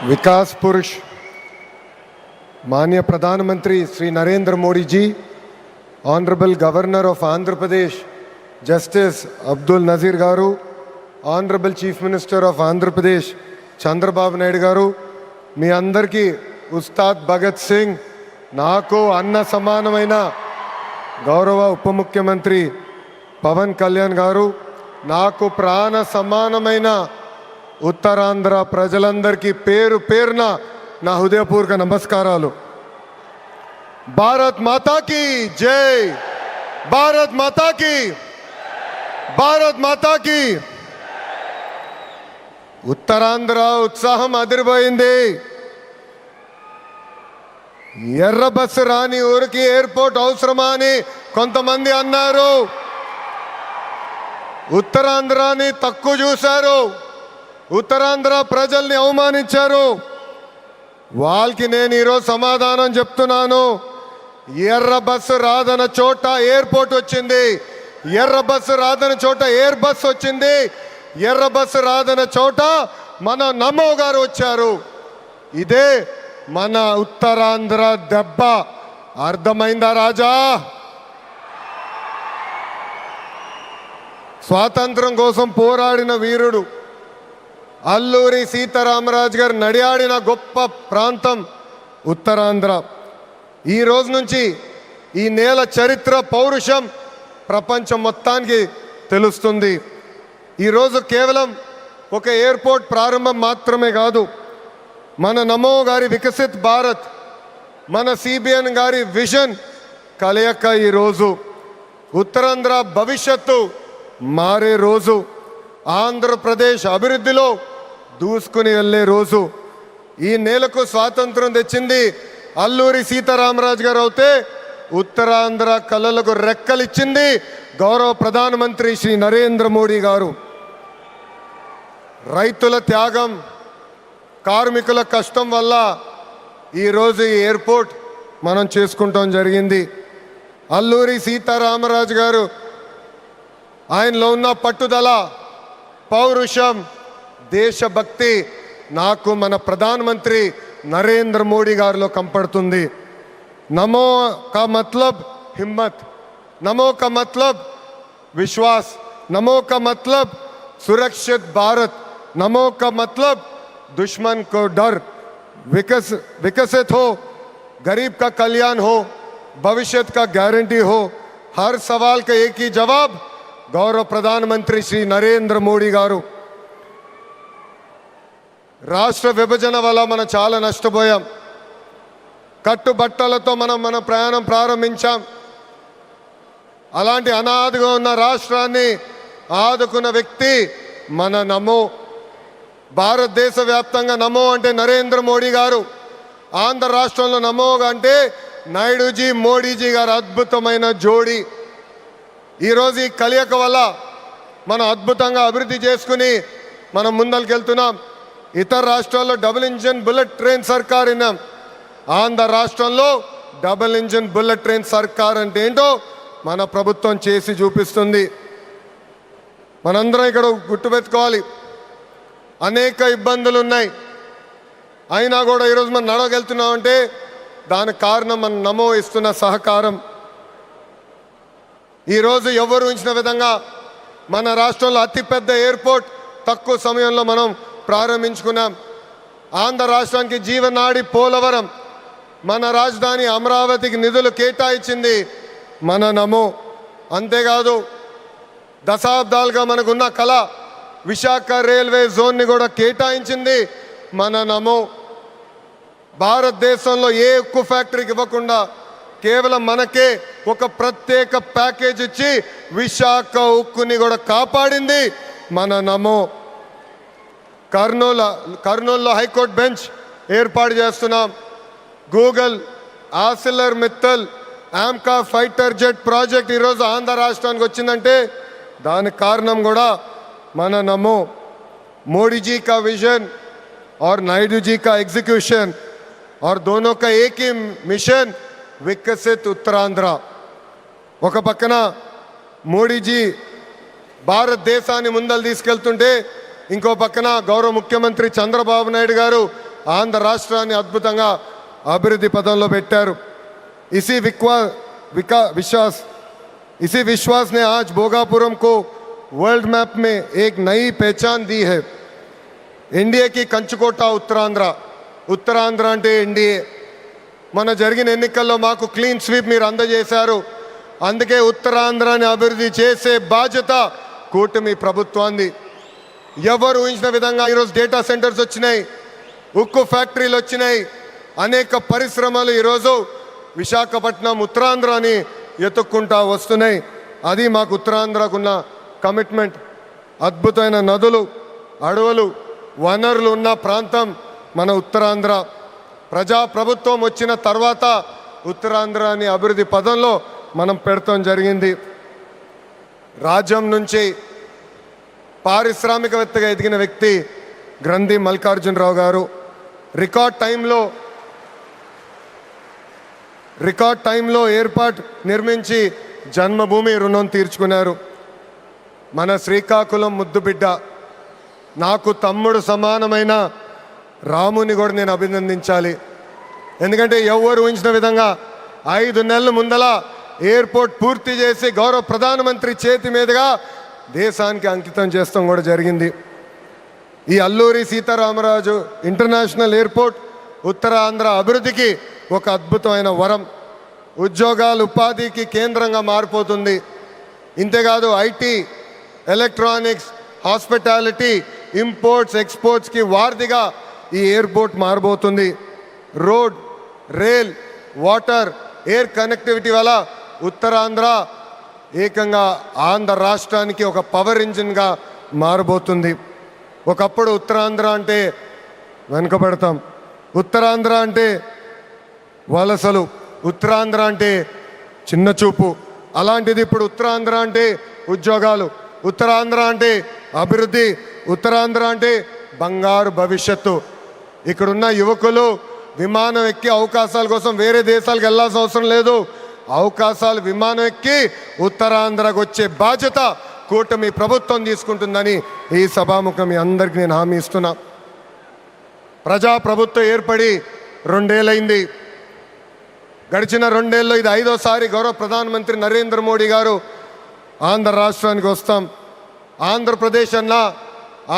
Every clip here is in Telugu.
विकास पुरुष माननीय प्रधानमंत्री Shri Narendra Modi ji, honourable governor of Andhra Pradesh justice Abdul Nazeer garu, honourable chief minister of Andhra Pradesh Chandrababu Naidu garu, మీ అందరికీ ఉస్తాద్ భగత్ సింగ్, నాకు అన్న సమానమైన గౌరవ ఉప ముఖ్యమంత్రి పవన్ కళ్యాణ్ గారు, నాకు ప్రాణ సమానమైన ఉత్తరాంధ్ర ప్రజలందరికీ పేరు పేరున నా హృదయపూర్వక నమస్కారాలు. భారత్ మాతా కీ జై, భారత్ మాతా కీ, భారత్ మాతా కీ. ఉత్తరాంధ్ర ఉత్సాహం అదిరిపోయింది. ఎర్ర బస్సు రాని ఊరికి ఎయిర్పోర్ట్ అవసరమా అని కొంతమంది అన్నారు. ఉత్తరాంధ్రాని తక్కువ చూశారు, ఉత్తరాంధ్ర ప్రజల్ని అవమానించారు. వాళ్ళకి నేను ఈరోజు సమాధానం చెప్తున్నాను. ఎర్ర బస్సు రాదన్న చోట ఎయిర్పోర్ట్ వచ్చింది, ఎర్ర బస్సు రాదన్న చోట ఎయిర్ బస్ వచ్చింది, ఎర్ర బస్సు రాదన్న చోట మన నమో గారు వచ్చారు. ఇదే మన ఉత్తరాంధ్ర దెబ్బ. అర్థమైందా రాజా? స్వాతంత్రం కోసం పోరాడిన వీరుడు అల్లూరి సీతారామరాజు గారు నడియాడిన గొప్ప ప్రాంతం ఉత్తరాంధ్ర. ఈ రోజు నుంచి ఈ నేల చరిత్ర, పౌరుషం ప్రపంచం మొత్తానికి తెలుస్తుంది. ఈరోజు కేవలం ఒక ఎయిర్పోర్ట్ ప్రారంభం మాత్రమే కాదు, మన నమో గారి వికసిత్ భారత్, మన సిబిఎన్ గారి విజన్ కలయిక ఈరోజు ఉత్తరాంధ్ర భవిష్యత్తు మారే రోజు, ఆంధ్రప్రదేశ్ అభివృద్ధిలో దూసుకుని వెళ్ళే రోజు. ఈ నేలకు స్వాతంత్రం తెచ్చింది అల్లూరి సీతారామరాజు గారు అయితే, ఉత్తరాంధ్ర కళలకు రెక్కలిచ్చింది గౌరవ ప్రధానమంత్రి శ్రీ నరేంద్ర మోడీ గారు. రైతుల త్యాగం, కార్మికుల కష్టం వల్ల ఈరోజు ఈ ఎయిర్పోర్ట్ మనం చేసుకుంటాం జరిగింది. అల్లూరి సీతారామరాజు గారు ఆయనలో ఉన్న పట్టుదల, పౌరుషం, దేశభక్తి నాకు మన ప్రధానమంత్రి నరేంద్ర మోడీ గారిలో కంపడుతుంది. నమో కా మతలబ్ హిమ్మత్, నమో కా మతలబ్ విశ్వాస్, నమో కా మతలబ్ సురక్షిत भारत, नमो का मतलब दुश्मन को डर, विकसित हो, गरीब का कल्याण हो, भविष्य का गारंटी हो. हर सवाल का एक ही जवाब गौरव प्रधानमंत्री श्री नरेंद्र मोदी गारू. రాష్ట్ర విభజన వల్ల మనం చాలా నష్టపోయాం. కట్టుబట్టలతో మన ప్రయాణం ప్రారంభించాం. అలాంటి అనాథగా ఉన్న రాష్ట్రాన్ని ఆదుకున్న వ్యక్తి మన నమో. భారతదేశ వ్యాప్తంగా నమో అంటే నరేంద్ర మోడీ గారు, ఆంధ్ర రాష్ట్రంలో నమో అంటే నాయుడుజీ, మోడీజీ గారు అద్భుతమైన జోడీ. ఈరోజు ఈ కలయిక వల్ల మనం అద్భుతంగా అభివృద్ధి చేసుకుని మనం ముందరికెళ్తున్నాం. ఇతర రాష్ట్రాల్లో డబుల్ ఇంజిన్ బుల్లెట్ ట్రైన్ సర్కార్ విన్నాం. ఆంధ్ర రాష్ట్రంలో డబుల్ ఇంజిన్ బుల్లెట్ ట్రైన్ సర్కార్ అంటే ఏంటో మన ప్రభుత్వం చేసి చూపిస్తుంది. మనందరం ఇక్కడ గుర్తుపెట్టుకోవాలి, అనేక ఇబ్బందులు ఉన్నాయి, అయినా కూడా ఈరోజు మనం నడవగలుగుతున్నామంటే దానికి కారణం మన నమో ఇస్తున్న సహకారం. ఈరోజు ఎవరు ఊహించిన విధంగా మన రాష్ట్రంలో అతిపెద్ద ఎయిర్పోర్ట్ తక్కువ సమయంలో మనం ప్రారంభించుకున్నాం. ఆంధ్ర రాష్ట్రానికి జీవనాడి పోలవరం, మన రాజధాని అమరావతికి నిధులు కేటాయించింది మన నమో. అంతేకాదు దశాబ్దాలుగా మనకున్న కళ విశాఖ రైల్వే జోన్ని కూడా కేటాయించింది మన నమో. భారతదేశంలో ఏ ఉక్కు ఫ్యాక్టరీకి ఇవ్వకుండా కేవలం మనకే ఒక ప్రత్యేక ప్యాకేజ్ ఇచ్చి విశాఖ ఉక్కుని కూడా కాపాడింది మన నమో. కర్నూలులో హైకోర్టు బెంచ్ ఏర్పాటు చేస్తున్నాం. Google, ఆసిలర్ Mittal, AMCA fighter jet project ఈరోజు ఆంధ్ర రాష్ట్రానికి వచ్చిందంటే దానికి కారణం కూడా మన నమో. मोदी जी का विजन और नायडू जी का एग्जीक्यूशन और दोनों का एक ही मिशन विकसित उत्तरांध्र. ఒక పక్కన మోడీజీ భారతదేశాన్ని ముందలు తీసుకెళ్తుంటే ఇంకో పక్కన గౌరవ ముఖ్యమంత్రి చంద్రబాబు నాయుడు గారు ఆంధ్ర రాష్ట్రాన్ని అద్భుతంగా అభివృద్ధి పదంలో పెట్టారు. इसी विश्वास ने आज भोगापुरम को वर्ल्ड मैप में एक नई पहचान दी है. एनडीए की कंचुकोట ఉత్తరాంధ్ర అంటే ఎన్డీఏ. మన జరిగిన ఎన్నికల్లో మాకు క్లీన్ స్వీప్ మీరు అందజేశారు. అందుకే ఉత్తరాంధ్రాన్ని అభివృద్ధి చేసే బాధ్యత కూటమి ప్రభుత్వాన్ని. ఎవరు ఊహించిన విధంగా ఈరోజు డేటా సెంటర్స్ వచ్చినాయి, ఉక్కు ఫ్యాక్టరీలు వచ్చినాయి, అనేక పరిశ్రమలు ఈరోజు విశాఖపట్నం ఉత్తరాంధ్రాని ఎత్తుక్కుంటా వస్తున్నాయి. అది మాకు ఉత్తరాంధ్రకున్న కమిట్మెంట్. అద్భుతమైన నదులు, అడవులు, వనరులు ఉన్న ప్రాంతం మన ఉత్తరాంధ్ర. ప్రజాప్రభుత్వం వచ్చిన తర్వాత ఉత్తరాంధ్రాని అభివృద్ధి పదంలో మనం పెడతాం జరిగింది. రాజ్యం నుంచి పారిశ్రామికవేత్తగా ఎదిగిన వ్యక్తి గ్రంథి మల్లికార్జునరావు గారు రికార్డ్ టైంలో ఎయిర్పోర్ట్ నిర్మించి జన్మభూమి రుణం తీర్చుకున్నారు. మన శ్రీకాకుళం ముద్దుబిడ్డ, నాకు తమ్ముడు సమానమైన రాముని కూడా నేను అభినందించాలి. ఎందుకంటే ఎవరు ఊహించిన విధంగా 5 నెలల ముందల ఎయిర్పోర్ట్ పూర్తి చేసి గౌరవ ప్రధానమంత్రి చేతి మీదుగా దేశానికి అంకితం చేస్తాం కూడా జరిగింది. ఈ అల్లూరి సీతారామరాజు ఇంటర్నేషనల్ ఎయిర్పోర్ట్ ఉత్తరాంధ్ర అభివృద్ధికి ఒక అద్భుతమైన వరం. ఉద్యోగాలు, ఉపాధికి కేంద్రంగా మారిపోతుంది. ఇంతేకాదు ఐటీ, ఎలక్ట్రానిక్స్, హాస్పిటాలిటీ, ఇంపోర్ట్స్, ఎక్స్పోర్ట్స్కి వారధిగా ఈ ఎయిర్పోర్ట్ మారబోతుంది. Road, rail, water, air connectivity వల్ల ఉత్తరాంధ్ర ఏకంగా ఆంధ్ర రాష్ట్రానికి ఒక పవర్ ఇంజిన్గా మారబోతుంది. ఒకప్పుడు ఉత్తరాంధ్ర అంటే వెనుకబడతాం, ఉత్తరాంధ్ర అంటే వలసలు, ఉత్తరాంధ్ర అంటే చిన్న చూపు. అలాంటిది ఇప్పుడు ఉత్తరాంధ్ర అంటే ఉద్యోగాలు, ఉత్తరాంధ్ర అంటే అభివృద్ధి, ఉత్తరాంధ్ర అంటే బంగారు భవిష్యత్తు. ఇక్కడున్న యువకులు విమానం ఎక్కి అవకాశాల కోసం వేరే దేశాలకు వెళ్ళాల్సిన అవసరం లేదు. అవకాశాలు విమానం ఎక్కి ఉత్తరాంధ్రకు వచ్చే బాధ్యత కూటమి ప్రభుత్వం తీసుకుంటుందని ఈ సభాముఖం మీ అందరికీ నేను హామీ ఇస్తున్నా. ప్రజాప్రభుత్వం ఏర్పడి 2 ఏళ్ళైంది. గడిచిన 2 ఏళ్ళలో ఇది 5వ సారి గౌరవ ప్రధానమంత్రి నరేంద్ర మోడీ గారు ఆంధ్ర రాష్ట్రానికి వస్తాం. ఆంధ్రప్రదేశ్ అన్నా,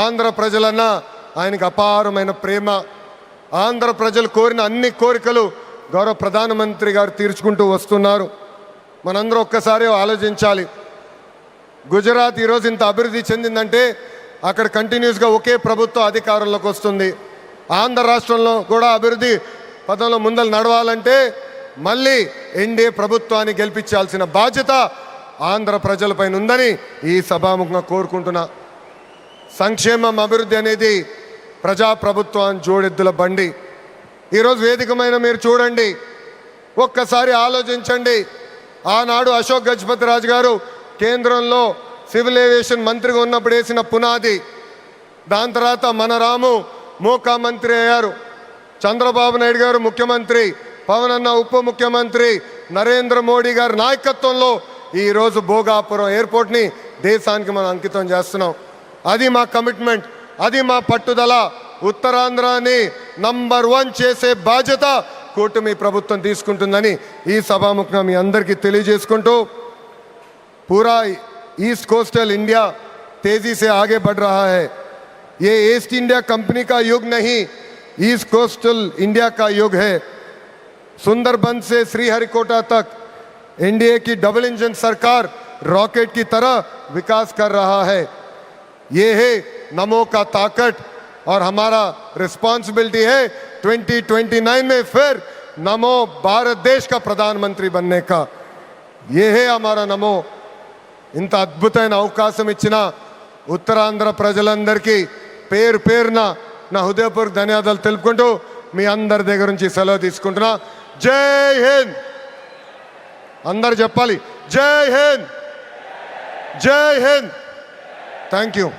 ఆంధ్ర ప్రజలన్నా ఆయనకు అపారమైన ప్రేమ. ఆంధ్ర ప్రజలు కోరిన అన్ని కోరికలు గౌరవ ప్రధానమంత్రి గారు తీర్చుకుంటూ వస్తున్నారు. మనందరూ ఒక్కసారి ఆలోచించాలి. గుజరాత్ ఈరోజు ఇంత అభివృద్ధి చెందిందంటే అక్కడ కంటిన్యూస్గా ఒకే ప్రభుత్వం అధికారంలోకి వస్తుంది. ఆంధ్ర రాష్ట్రంలో కూడా అభివృద్ధి పదంలో ముందలు నడవాలంటే మళ్ళీ ఎన్డీఏ ప్రభుత్వాన్ని గెలిపించాల్సిన బాధ్యత ఆంధ్ర ప్రజలపైన ఉందని ఈ సభాముఖంగా కోరుకుంటున్నా. సంక్షేమం, అభివృద్ధి అనేది ప్రజాప్రభుత్వాన్ని జోడెద్దుల బండి. ఈరోజు వేదికమైన మీరు చూడండి, ఒక్కసారి ఆలోచించండి. ఆనాడు అశోక్ గజపతి రాజు గారు కేంద్రంలో సివిల్ ఏవియేషన్ మంత్రిగా ఉన్నప్పుడు వేసిన పునాది. దాని తర్వాత మన రాము మోకా మంత్రి అయ్యారు, చంద్రబాబు నాయుడు గారు ముఖ్యమంత్రి, పవన్ అన్న ఉప ముఖ్యమంత్రి, నరేంద్ర మోడీ గారి నాయకత్వంలో ఈరోజు భోగాపురం ఎయిర్పోర్ట్ని దేశానికి మనం అంకితం చేస్తున్నాం. అది మా కమిట్మెంట్, అది మా పట్టుదల. ఉత్తరాంధ్రాని నంబర్ 1 చేసే బాధ్యత కూటమి ప్రభుత్వం తీసుకుంటుందని ఈ సభాముఖంగా మీ అందరికీ తెలియజేసుకుంటూ, पूरा ईस्ट कोस्टल इंडिया तेजी से आगे बढ़ रहा है. ये ईस्ट इंडिया कंपनी का युग नहीं, ईस्ट कोस्टल इंडिया का युग है. सुंदरबन से श्रीहरिकोटा तक एनडीए की डबल इंजन सरकार रॉकेट की तरह विकास कर रहा है. ये है नमो का ताकत और हमारा रिस्पॉन्सिबिलिटी है 2029 में फिर नमो भारत देश का प्रधानमंत्री बनने का. ये है हमारा नमो. ఇంత అద్భుతమైన అవకాశం ఇచ్చిన ఉత్తరాంధ్ర ప్రజలందరికీ పేరు పేరున నా హృదయపూర్వక ధన్యవాదాలు తెలుపుకుంటూ మీ అందరి దగ్గర నుంచి సెలవు తీసుకుంటున్నా. జై హింద్. అందరు చెప్పాలి, జై హింద్, జై హింద్. Thank you.